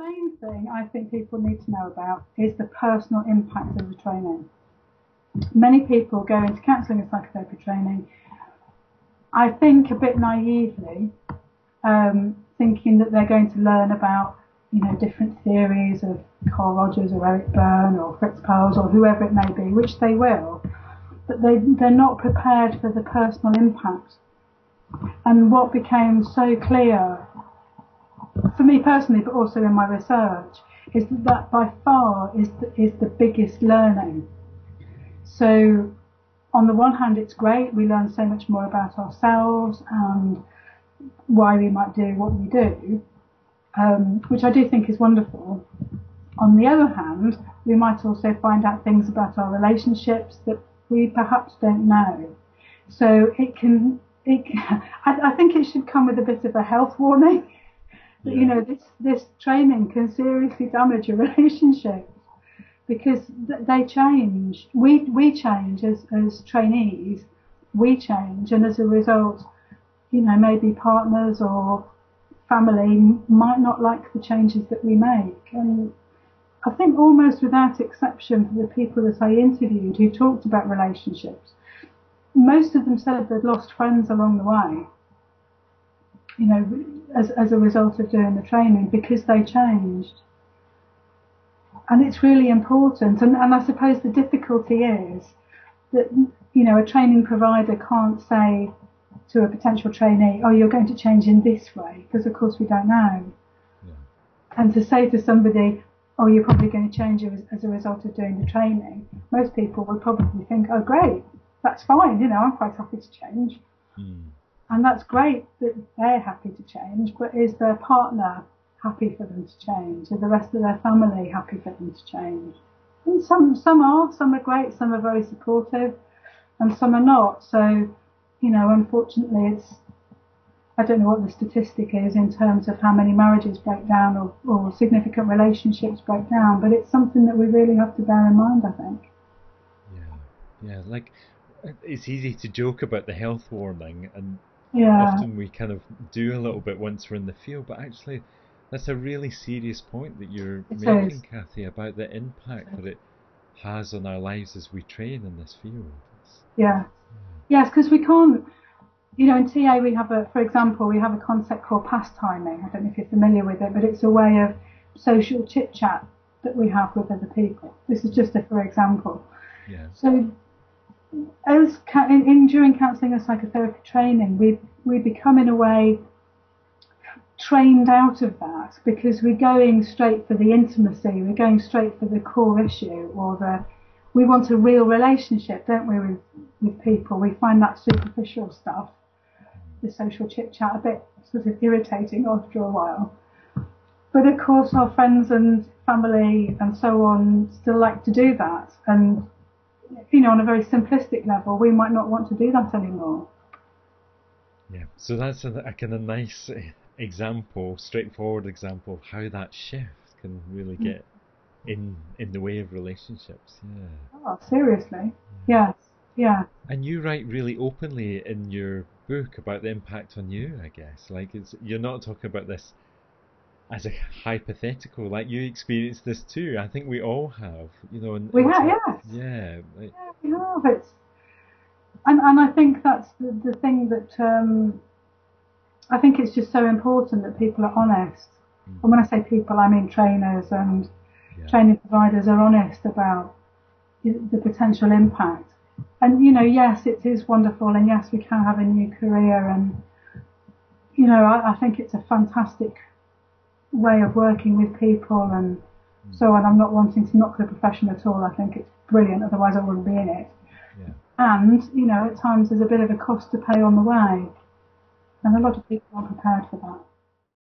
main thing I think people need to know about is the personal impact of the training. Many people go into counselling and psychotherapy training, I think a bit naively, thinking that they're going to learn about, different theories of Carl Rogers or Eric Berne or Fritz Perls or whoever it may be, which they will, but they're not prepared for the personal impact. And what became so clear, for me personally, but also in my research, is that by far is the biggest learning. So on the one hand, it's great, we learn so much more about ourselves and why we might do what we do, which I do think is wonderful. On the other hand, we might also find out things about our relationships that we perhaps don't know. So I think it should come with a bit of a health warning that, this training can seriously damage your relationships, because they change. We change as trainees, we change, and as a result, maybe partners or family might not like the changes that we make. And I think almost without exception, for the people that I interviewed who talked about relationships, most of them said they'd lost friends along the way, as a result of doing the training, because they changed. And it's really important. And I suppose the difficulty is that, a training provider can't say to a potential trainee, oh, you're going to change in this way, because of course we don't know. Yeah. And to say to somebody, oh, you're probably going to change as a result of doing the training, most people will probably think, oh, great, that's fine, I'm quite happy to change. And that's great that they're happy to change, but is their partner happy for them to change? Are the rest of their family happy for them to change? And some are great, some are very supportive, and some are not. So, unfortunately, I don't know what the statistic is in terms of how many marriages break down or significant relationships break down, but it's something that we really have to bear in mind, I think. Yeah, like, it's easy to joke about the health warning, and often we kind of do a little bit once we're in the field, but actually that's a really serious point that you're making, Cathy, about the impact that it has on our lives as we train in this field. Yes, because we can't, in TA we have for example, we have a concept called pastiming. I don't know if you're familiar with it, but it's a way of social chit-chat that we have with other people. This is just for example. Yeah. So during counselling and psychotherapy training, we become in a way trained out of that, because we're going straight for the intimacy, we're going straight for the core issue, or we want a real relationship, don't we, with people. We find that superficial stuff, the social chit-chat, a bit sort of irritating after a while. But of course our friends and family and so on still like to do that, and on a very simplistic level, we might not want to do that anymore. Yeah, so that's a kind of nice example, straightforward example of how that shift can really get in the way of relationships. Yeah. Oh, seriously? Yes. Yeah. And you write really openly in your book about the impact on you, I guess. Like, you're not talking about this as a hypothetical, like you experienced this too. I think we all have, we have, yes. Yeah. We have. And I think that's the thing that I think it's just so important that people are honest. And when I say people, I mean trainers and training providers are honest about the potential impact. And, yes, it is wonderful, and yes, we can have a new career, and, I think it's a fantastic way of working with people and so on. I'm not wanting to knock the profession at all. I think it's brilliant, otherwise I wouldn't be in it. Yeah. And, at times there's a bit of a cost to pay on the way, and a lot of people aren't prepared for that.